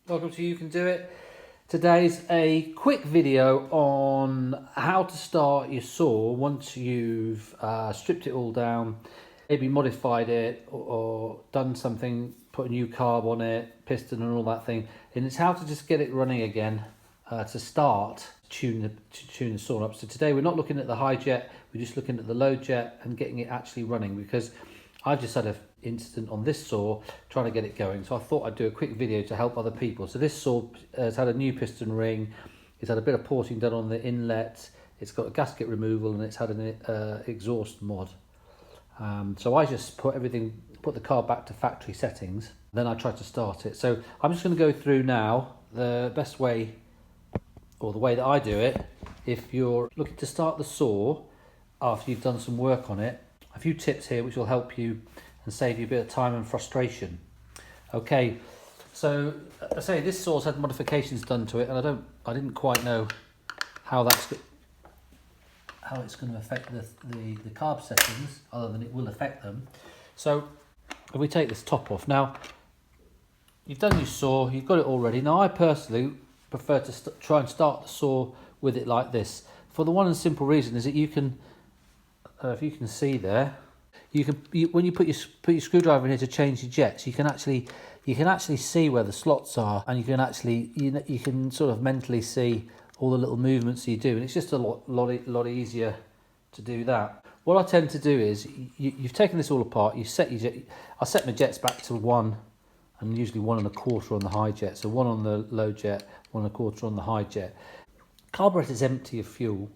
Welcome to You Can Do It. Today's a quick video on how to start your saw once you've stripped it all down, maybe modified it or done something, put a new carb on it, piston and all that thing. And it's how to just get it running again to start to tune the saw up. So today we're not looking at the high jet, we're just looking at the low jet and getting it actually running, because I just had an incident on this saw trying to get it going, so I thought I'd do a quick video to help other people. So this saw has had a new piston ring, it's had a bit of porting done on the inlet, it's got a gasket removal, and it's had an exhaust mod. So I just put the car back to factory settings, then I tried to start it. So I'm just going to go through now the best way, or the way that I do it, if you're looking to start the saw after you've done some work on it. A few tips here which will help you and save you a bit of time and frustration. Okay, so I say this saw's had modifications done to it, and I didn't quite know how it's going to affect the carb settings, other than it will affect them. So if we take this top off now, you've done your saw, you've got it all ready. Now I personally prefer to try and start the saw with it like this, for the one and simple reason is that you can, if you can see there, when you put your screwdriver in here to change your jets, you can actually see where the slots are, and you can sort of mentally see all the little movements you do, and it's just a lot easier to do that. What I tend to do is you've taken this all apart. You set your jet. I set my jets back to 1, and usually 1 1/4 on the high jet. So 1 on the low jet, 1 1/4 on the high jet. Carburetor's empty of fuel.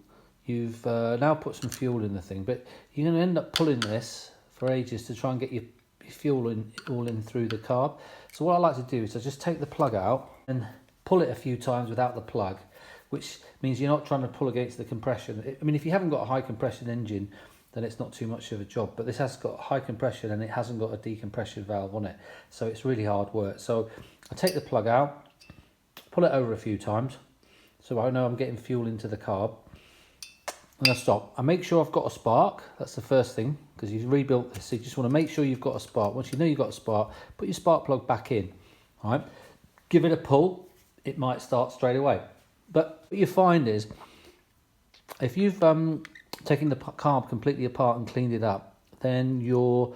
You've now put some fuel in the thing, but you're going to end up pulling this for ages to try and get your fuel all in through the carb. So what I like to do is I just take the plug out and pull it a few times without the plug, which means you're not trying to pull against the compression. I mean, if you haven't got a high compression engine, then it's not too much of a job, but this has got high compression and it hasn't got a decompression valve on it, so it's really hard work. So I take the plug out, pull it over a few times, so I know I'm getting fuel into the carb. And I stop. I make sure I've got a spark. That's the first thing, because you've rebuilt this. So you just want to make sure you've got a spark. Once you know you've got a spark, put your spark plug back in. All right, give it a pull. It might start straight away. But what you find is, if you've taken the carb completely apart and cleaned it up, then your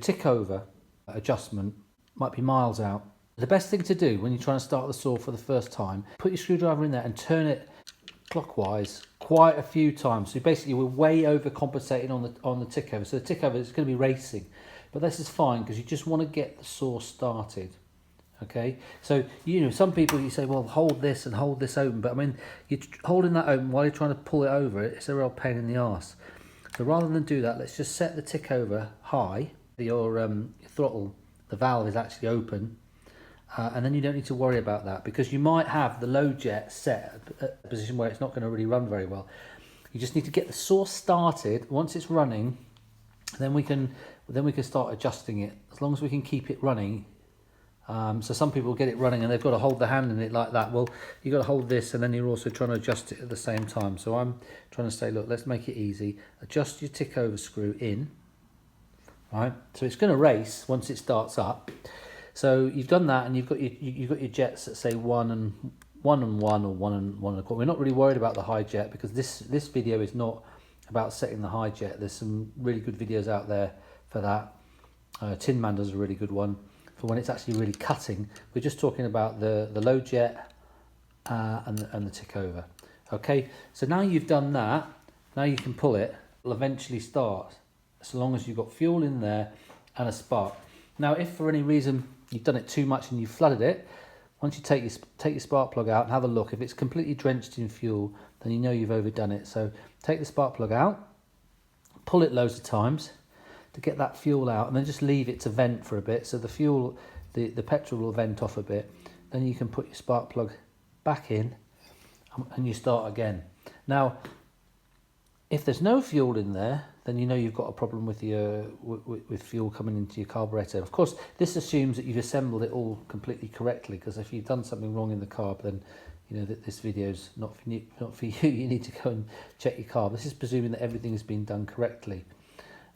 tick over adjustment might be miles out. The best thing to do when you're trying to start the saw for the first time, put your screwdriver in there and turn it clockwise quite a few times. So basically we're way overcompensating on the tick over. So the tick over is going to be racing, but this is fine because you just want to get the saw started. Okay, so some people, you say, well, hold this and hold this open, but I mean, you're holding that open while you're trying to pull it over. It's a real pain in the arse. So rather than do that, let's just set the tick over high. Your throttle, the valve is actually open. And then you don't need to worry about that, because you might have the low jet set at a position where it's not going to really run very well. You just need to get the saw started. Once it's running, then we can start adjusting it, as long as we can keep it running. So some people get it running and they've got to hold the hand in it like that. Well, you've got to hold this, and then you're also trying to adjust it at the same time. So I'm trying to say, look, let's make it easy. Adjust your tick over screw in. Right, so it's going to race once it starts up. So you've done that, and you've got your jets that say 1 and 1 or 1 and 1/4. We're not really worried about the high jet, because this video is not about setting the high jet. There's some really good videos out there for that. Tin Man does a really good one for when it's actually really cutting. We're just talking about the low jet and the tick over. Okay, so now you've done that, now you can pull it. It'll eventually start, so long as you've got fuel in there and a spark. Now, if for any reason you've done it too much and you've flooded it, once you take your spark plug out and have a look, if it's completely drenched in fuel, then you know you've overdone it. So take the spark plug out, pull it loads of times to get that fuel out, and then just leave it to vent for a bit, so the fuel, the petrol will vent off a bit. Then you can put your spark plug back in and you start again. Now, if there's no fuel in there, then you know you've got a problem with with fuel coming into your carburetor. Of course, this assumes that you've assembled it all completely correctly, because if you've done something wrong in the carb, then you know that this video's not for you. You need to go and check your carb. This is presuming that everything has been done correctly,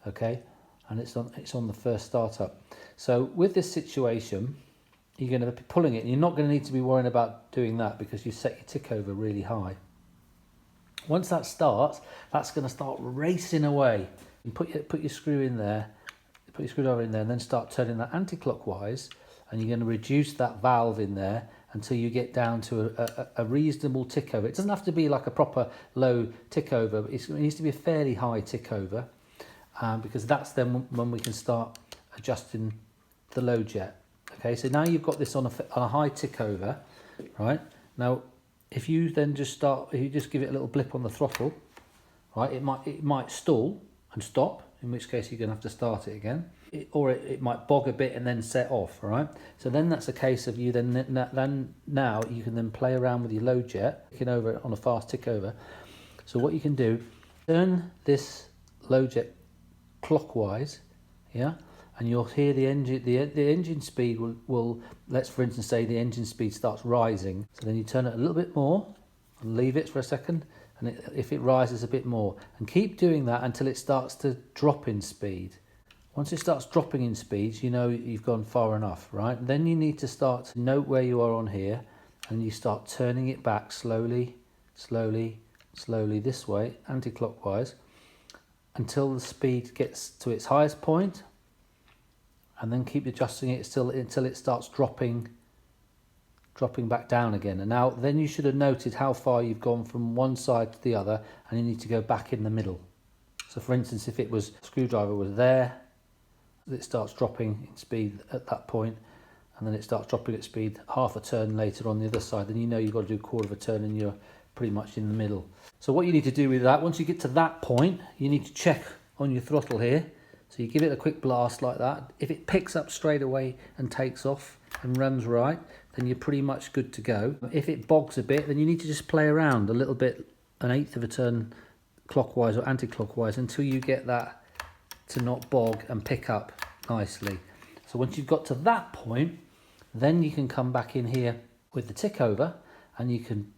okay? And it's on the first startup. So with this situation, you're going to be pulling it. And you're not going to need to be worrying about doing that because you set your tick over really high. Once that starts, that's going to start racing away. You put your screw in there, put your screwdriver in there, and then start turning that anti-clockwise, and you're going to reduce that valve in there until you get down to a reasonable tick over. It doesn't have to be like a proper low tick over, but it needs to be a fairly high tick over, because that's then when we can start adjusting the low jet. Okay, so now you've got this on a high tick over, right? Now, if you then just give it a little blip on the throttle, right? It might stall and stop, in which case you're going to have to start it again, or it might bog a bit and then set off. All right, so then that's a case of you now you can then play around with your low jet, ticking over on a fast tick over. So what you can do, turn this low jet clockwise, yeah, and you'll hear the engine speed will let's for instance say the engine speed starts rising. So then you turn it a little bit more and leave it for a second, and if it rises a bit more, and keep doing that until it starts to drop in speed. Once it starts dropping in speed, you know you've gone far enough, right? Then you need to start to note where you are on here, and you start turning it back slowly this way, anti-clockwise, until the speed gets to its highest point, and then keep adjusting it until it starts dropping back down again. And now then you should have noted how far you've gone from one side to the other, and you need to go back in the middle. So for instance, if screwdriver was there, it starts dropping in speed at that point, and then it starts dropping at speed half a turn later on the other side, then you know you've got to do a quarter of a turn and you're pretty much in the middle. So what you need to do with that, once you get to that point, you need to check on your throttle here. So you give it a quick blast like that. If it picks up straight away and takes off and runs right, then you're pretty much good to go. If it bogs a bit, then you need to just play around a little bit, an eighth of a turn clockwise or anti-clockwise, until you get that to not bog and pick up nicely. So once you've got to that point, then you can come back in here with the tick over, and you can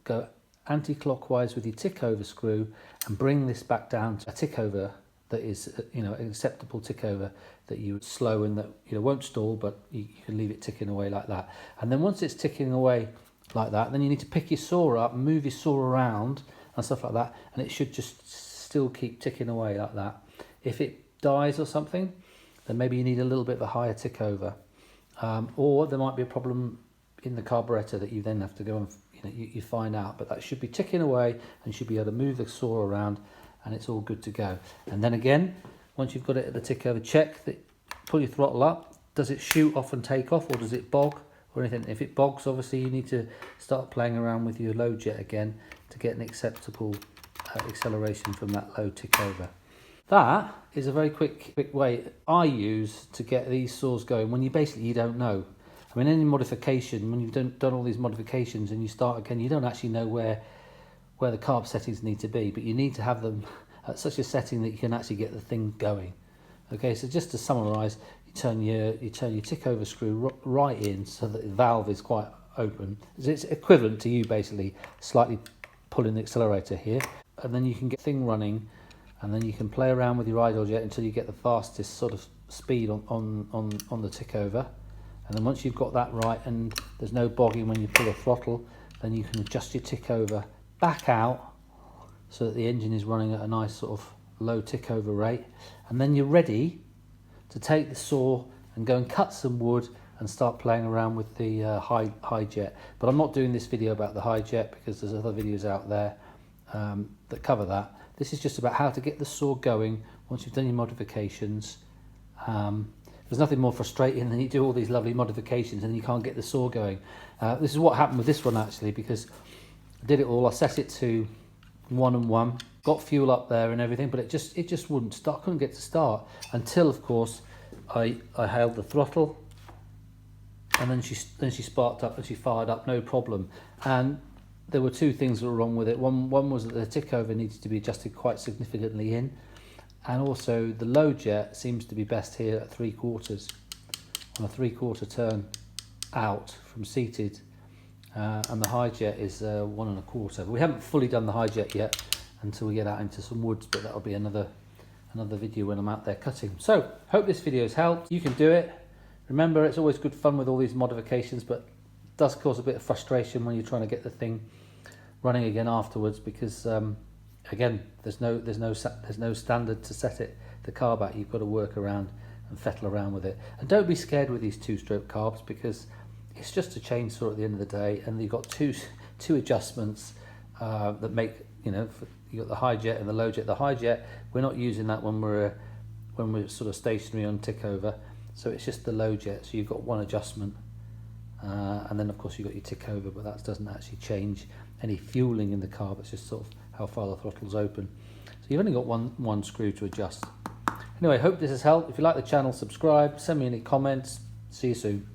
go anti-clockwise with your tick over screw and bring this back down to a tick over that is, an acceptable tick over, that you slow and that won't stall, but you can leave it ticking away like that. And then once it's ticking away like that, then you need to pick your saw up, move your saw around and stuff like that, and it should just still keep ticking away like that. If it dies or something, then maybe you need a little bit of a higher tick over, or there might be a problem in the carburetor that you then have to go and you find out. But that should be ticking away, and you should be able to move the saw around, and it's all good to go. And then again, once you've got it at the tick over, check that, pull your throttle up. Does it shoot off and take off, or does it bog or anything? If it bogs, obviously you need to start playing around with your low jet again to get an acceptable acceleration from that low tick over. That is a very quick way I use to get these saws going when you don't know. I mean, any modification, when you've done all these modifications and you start again, you don't actually know where the carb settings need to be, but you need to have them at such a setting that you can actually get the thing going. Okay, so just to summarise, you turn your tick over screw right in so that the valve is quite open. It's equivalent to you basically slightly pulling the accelerator here, and then you can get the thing running, and then you can play around with your idle jet until you get the fastest sort of speed on the tick over. And then once you've got that right and there's no bogging when you pull the throttle, then you can adjust your tick over back out so that the engine is running at a nice sort of low tick over rate. And then you're ready to take the saw and go and cut some wood and start playing around with the high jet. But I'm not doing this video about the high jet because there's other videos out there that cover that. This is just about how to get the saw going once you've done your modifications. There's nothing more frustrating than you do all these lovely modifications and you can't get the saw going. This is what happened with this one actually, because I did it all. I set it to 1 and 1, got fuel up there and everything, but it just wouldn't start. Couldn't get to start until, of course, I held the throttle, and then she sparked up and she fired up, no problem. And there were two things that were wrong with it. One was that the tick over needed to be adjusted quite significantly in, and also the low jet seems to be best here at 3/4 on a 3/4 turn out from seated, and the high jet is 1 1/4. We haven't fully done the high jet yet until we get out into some woods, but that'll be another video when I'm out there cutting. So hope this video has helped. You can do it. Remember, it's always good fun with all these modifications, but it does cause a bit of frustration when you're trying to get the thing running again afterwards, because again, there's no standard to set the carb at. You've got to work around and fettle around with it. And don't be scared with these two-stroke carbs, because it's just a chainsaw at the end of the day, and you've got two adjustments that make, you got the high jet and the low jet. The high jet, we're not using that when we're sort of stationary on tick over, so it's just the low jet. So you've got one adjustment, and then of course you've got your tick over, but that doesn't actually change any fueling in the carb. It's just sort of how far the throttle's open. So you've only got one screw to adjust. Anyway, hope this has helped. If you like the channel, subscribe, send me any comments. See you soon.